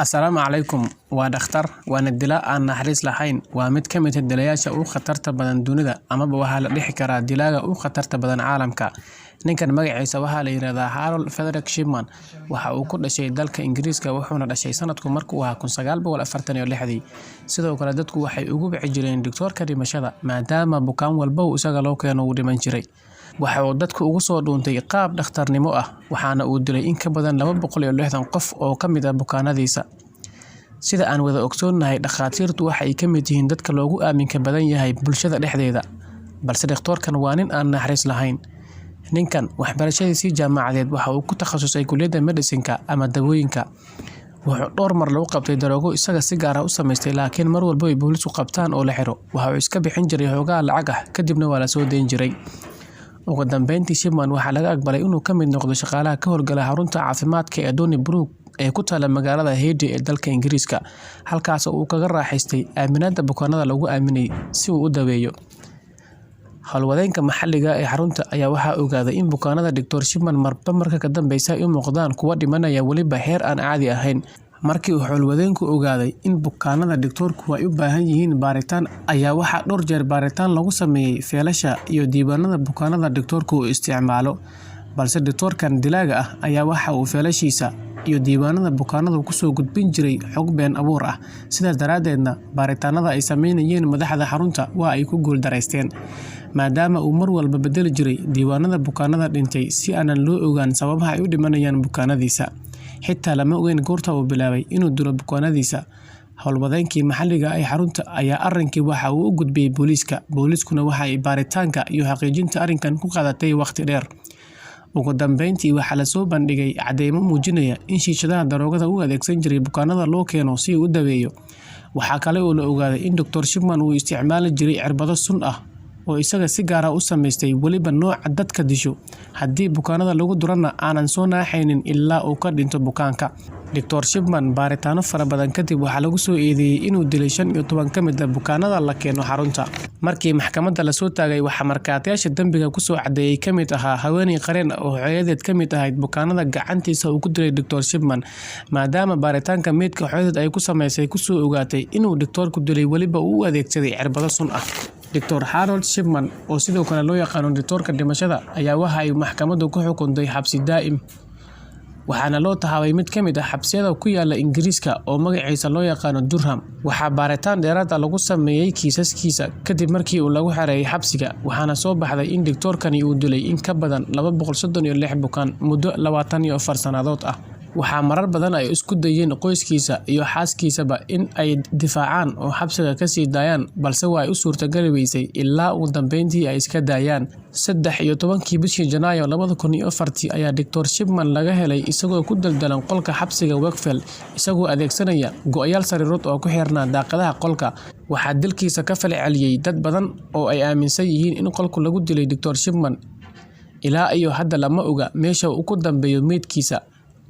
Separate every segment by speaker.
Speaker 1: Assalaamu calaykum waa dhakhtar waana dilaa aan naxariis lahayn waa mid ka mid ah dilayaasha ugu khatarta badan dunida amaba waxaa la dhixi karaa dilaaga ugu khatarta badan caalamka. Ninkan magaciisa waxaa la yiraahdaa Harold Frederick Shipman. Waxa uu ku dhashay dalka Ingiriiska wuxuuna dhashay sanadku markuu ahaa 1946. Sidoo kale dadku waxay ugu wici jireen doctorka dhimashada maadaama bukaan walba uu isaga loo keeno uu dhiman jiray. Waxa uu dadku ugu soo dhuuntay qaab dhakhtarnimo ah waxaana uu dilay in ka badan 260 qof oo ka mid ah bukaanadiisa. Sida aan wada ogsoonahay dhakhaatiirtu waxay ka mid yihiin dadka loogu aaminka badan yahay bulshada dhexdeeda. Balse doctorkan waa nin aan naxariis lahayn. Ninkan waxbarashadiisii jaamacadeed waxa uu ku takhasusay kulliyadda medicine-ka ama dawooyinka. Wuxuu dhowr mar lagu qabtay daroogo isaga si gaar ah u samaystay laakiin mar walba ay booliisku qabtaan oo la xiro. Waxa uu iska bixin jiray xoogaa lacag ah kadibna waa la soo deyn jiray. Ugu dambeyntii Shipman waxaa laga aqbalay inuu ka mid noqdo shaqaalaha ka howlgala xarunta caafimaadka ee Donnybrook ee ku taala magaalada Hyde ee dalka Ingiriiska. Halkaas oo uu kaga raaxaystay aaminaadda bukaanada lagu aaminay si uu u daweeyo. Howlwadeenka maxalliga ee xarunta ayaa waxa ogaaday in bukaanada Dr. Shipman marka ka dambeysa ay u muuqdaan kuwa dhimanaya waliba heer aan caadi ahayn. Markii uu howlwadeenku ogaaday in bukaanada doctorku ay u baahan yihiin baaritaan ayaa waxa dhowr jeer baaritaan lagu sameeyay feelasha iyo diiwaanada bukaanada doctorku uu isticmaalo. Balse doctorkan dilaaga ah ayaa waxa uu feelashiisa iyo diiwaanada bukaanada ku soo gudbin jiray xog been abuur ah. Sidaas daraadeedna baaritaanada ay sameynayeen madaxda xarunta waa ay ku guul dareysteen. Maadaama uu mar walba bedeli jiray diiwaanada bukaanada dhintay si aanan loo ogaan sababaha ay u dhimanayaan bukaanadiisa. Xitaa lama ogeyn goorta uu bilaabay inuu dilo bukaanadiisa. Howlwadeenkii maxalliga ee xarunta ayaa arrinkii waxa uu u gudbiyay booliiska. Booliiskuna waxa ay baaritaanka iyo xaqiijinta arrinkan ku qaadatay waqti dheer. Ugu dambeyntii waxaa la soo bandhigay cadeymo muujinaya in shiishadaha daroogada uu adeegsan jiray bukaanada loo keeno si uu u daweeyo. Waxaa kale oo la ogaaday in Dr. Shipman uu isticmaali jiray cirbado sun ah oo isaga si gaar ah u samaystay waliba nooca dadka disho. Haddii bukaanada lagu durana aanan soo naaxaynin ilaa uu ka dhinto bukaanka. Dr. Shipman baaritaano fara badan kadib waxaa lagu soo eedeeyay inuu dilay 15 ka mid ah bukaanada la keeno xarunta. Markii maxkamadda la soo taagay waxa markaatiyaasha dambiga ku soo cadeeyay ka mid ahaa haweeney qareen oo hooyadeed ka mid ahayd bukaanada gacantiisa uu ku dilay Dr. Shipman. Maadaama baaritaanka meedka hooyadeed ay ku sameysay ku soo ogaatay inuu doctorku dilay waliba uu u adeegsaday cirbado sun ah. Dr. Harold Shipman oo sidoo kale loo yaqaan doctorka dhimashada ayaa waxa ay maxkamaddu ku xukuntay xabsi daa'im. Waxaana loo taxaway mid ka mid ah xabsiyada ku yaala Ingiriiska oo magaciisa loo yaqaan Durham. Waxaa baaritaan dheeraad ah lagu sameeyay kiisaskiisa kadib markii uu lagu xareeyay xabsiga. Waxaana soo baxday in doctorkani uu dilay in ka badan 236 bukaan muddo 24 sannadood ah. Waxaa marar badan ay isku dayeen qoyskiisa iyo xaaskiisaba in ay difaacaan oo xabsiga ka sii daayaan balse waa ay u suurtagali weysay ilaa ugu dambeyntii ay iska daayaan. 13 bishii Janaayo 2004 ayaa Dr. Shipman laga helay isagoo ku daldalan qolka xabsiga Wakefield isagoo adeegsanaya go'yaal sariirood oo ku xirnaa daaqadaha qolka. Waxaa dilkiisa ka falceliyay dad badan oo ay aaminsan yihiin in qolku lagu dilay Dr. Shipman. Ilaa iyo hadda lama oga meesha uu ku dambeeyo meedkiisa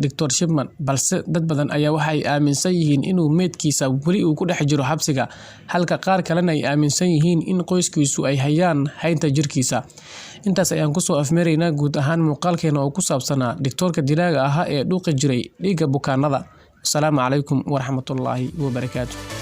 Speaker 1: Dr. Shipman balse dad badan ayaa waxay aaminsan yihiin inuu meedkiisa wali uu ku dhex jiro xabsiga halka qaar kalena ay aaminsan yihiin in qoyskiisu ay hayaan haynta jirkiisa. Intaas ayaan ku soo afmeeraynaa guud ahaan muuqaalkeena oo ku saabsanaa doctorka dilaaga ah ee dhuuqi jiray dhiigga bukaanada. Assalaamu calaykum waraxmatullaahi wabarakaatuh.